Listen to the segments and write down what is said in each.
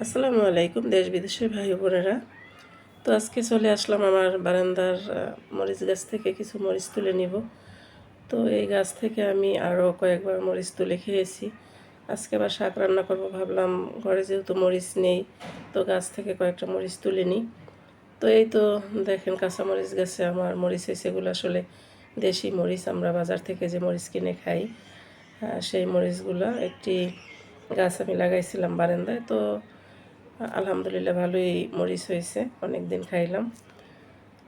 আসসালামু আলাইকুম দেশ বিদেশের ভাই বোনেরা। তো আজকে চলে আসলাম আমার বারান্দার মরিচ গাছ থেকে কিছু মরিচ তুলে নিব। তো এই গাছ থেকে আমি আরও কয়েকবার মরিচ তুলে খেয়েছি। আজকে আবার শাক রান্না করব ভাবলাম, ঘরে যেহেতু মরিচ নেই তো গাছ থেকে কয়েকটা মরিচ তুলে নিই। তো এই তো দেখেন কাঁচা মরিচ গাছে আমার মরিচ হয়েছে। এগুলো আসলে দেশি মরিচ, আমরা বাজার থেকে যে মরিচ কিনে খাই সেই মরিচগুলো একটি গাছ আমি লাগাইছিলাম বারান্দায়। তো আলহামদুলিল্লাহ ভালোই মরিচ হয়েছে, অনেক দিন খাইলাম।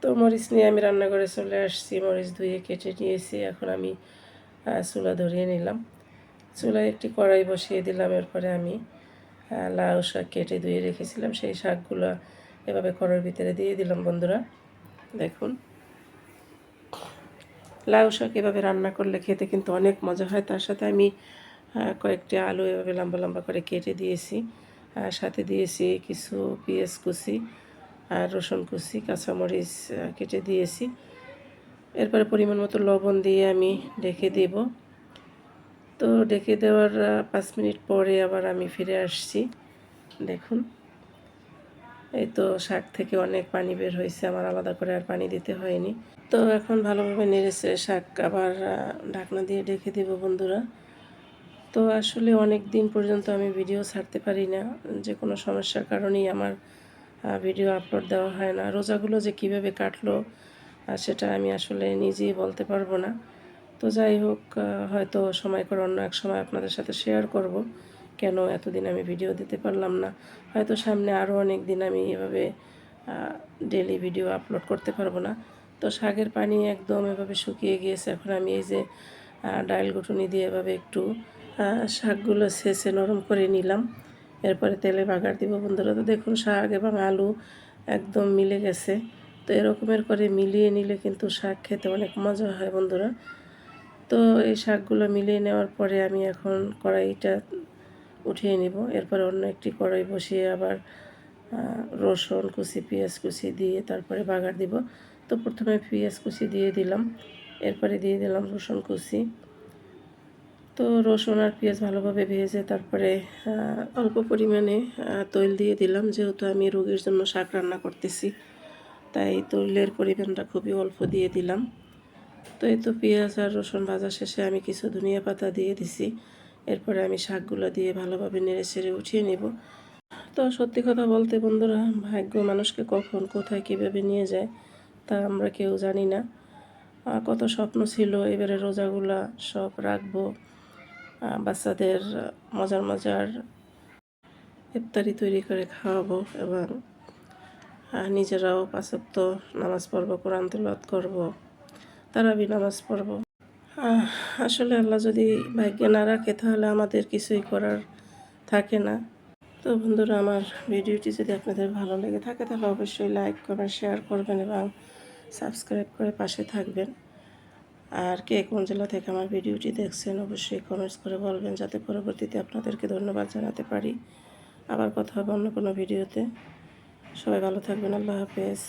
তো মরিচ নিয়ে আমি রান্নাঘরে চলে আসছি, মরিচ ধুয়ে কেটে নিয়েছি। এখন আমি চুলা ধরিয়ে নিলাম, চুলায় একটি কড়াই বসিয়ে দিলাম। এরপরে আমি লাউ শাক কেটে ধুয়ে রেখেছিলাম, সেই শাকগুলো এভাবে কড়াইয়ের ভিতরে দিয়ে দিলাম। বন্ধুরা দেখুন, লাউ শাক এভাবে রান্না করলে খেতে কিন্তু অনেক মজা হয়। তার সাথে আমি কয়েকটি আলু এভাবে লম্বা লম্বা করে কেটে দিয়েছি, সাথে দিয়েছি কিছু পেঁয়াজ কুচি আর রসুন কুচি, কাঁচামরিচ কেটে দিয়েছি। এরপরে পরিমাণ মতো লবণ দিয়ে আমি ঢেকে দেব। তো ঢেকে দেওয়ার 5 মিনিট পরে আবার আমি ফিরে আসছি। দেখুন, এই তো শাক থেকে অনেক পানি বের হয়েছে, আমার আলাদা করে আর পানি দিতে হয়নি। তো এখন ভালোভাবে নেড়েছে শাক আবার ঢাকনা দিয়ে ঢেকে দেব। বন্ধুরা, তো আসলে অনেক দিন পর্যন্ত আমি ভিডিও ছাড়তে পারি না, যে কোনো সমস্যার কারণেই আমার ভিডিও আপলোড দেওয়া হয় না। রোজাগুলো যে কিভাবে কাটলো সেটা আমি আসলে নিজেই বলতে পারবো না। তো যাই হোক, হয়তো সময় করে অন্য এক সময় আপনাদের সাথে শেয়ার করব কেন এতদিন আমি ভিডিও দিতে পারলাম না। হয়তো সামনে আরও অনেক দিন আমি এভাবে ডেলি ভিডিও আপলোড করতে পারবো না। তো শাকের পানি একদম এভাবে শুকিয়ে গিয়েছে। এখন আমি এই যে ডাইল ঘুটুনি দিয়ে এভাবে একটু শাকগুলো ছেঁচে নরম করে নিলাম। এরপরে তেলে বাগার দিব। বন্ধুরা, তো দেখুন শাক এবং আলু একদম মিলে গেছে। তো এরকমের করে মিলিয়ে নিলে কিন্তু শাক খেতে অনেক মজা হয়। বন্ধুরা, তো এই শাকগুলো মিলিয়ে নেওয়ার পরে আমি এখন কড়াইটা উঠিয়ে নিব। এরপরে অন্য একটি কড়াই বসিয়ে আবার রসুন কুচি পেঁয়াজ কুচি দিয়ে তারপরে বাগার দিব। তো প্রথমে পেঁয়াজ কুচি দিয়ে দিলাম, এরপরে দিয়ে দিলাম রসুন কুচি। তো রসুন আর পেঁয়াজ ভালোভাবে ভেজে তারপরে অল্প পরিমাণে তৈল দিয়ে দিলাম। যেহেতু আমি রোগীর জন্য শাক রান্না করতেছি, তাই তৈলের পরিমাণটা খুবই অল্প দিয়ে দিলাম। তো এই তো পেঁয়াজ আর রসুন ভাজা শেষে আমি কিছু ধনিয়া পাতা দিয়ে দিছি। এরপরে আমি শাকগুলো দিয়ে ভালোভাবে নেড়ে ছেড়ে উঠিয়ে নেব। তো সত্যি কথা বলতে বন্ধুরা, ভাগ্য মানুষকে কখন কোথায় কীভাবে নিয়ে যায় তা আমরা কেউ জানি না। কত স্বপ্ন ছিল, এবারে রোজাগুলা সব রাখবো, বাচ্চাদের মজার মজার ইফতারি তৈরি করে খাওয়াবো এবং নিজেরাও 5 ওয়াক্ত নামাজ পড়বো, কোরআন তিলাওয়াত করবো, তারাবি নামাজ পড়বো। আসলে আল্লাহ যদি ভাগ্যে না রাখে তাহলে আমাদের কিছুই করার থাকে না। তো বন্ধুরা, আমার ভিডিওটি যদি আপনাদের ভালো লেগে থাকে তাহলে অবশ্যই লাইক কমেন্ট শেয়ার করবেন এবং সাবস্ক্রাইব করে পাশে থাকবেন। আর কে কোন জেলা থেকে আমার ভিডিওটি দেখছেন অবশ্যই কমেন্টস করে বলবেন, যাতে পরবর্তীতে আপনাদেরকে ধন্যবাদ জানাতে পারি। আবার কথা হবে অন্য কোনো ভিডিওতে। সবাই ভালো থাকবেন। আল্লাহ হাফেজ।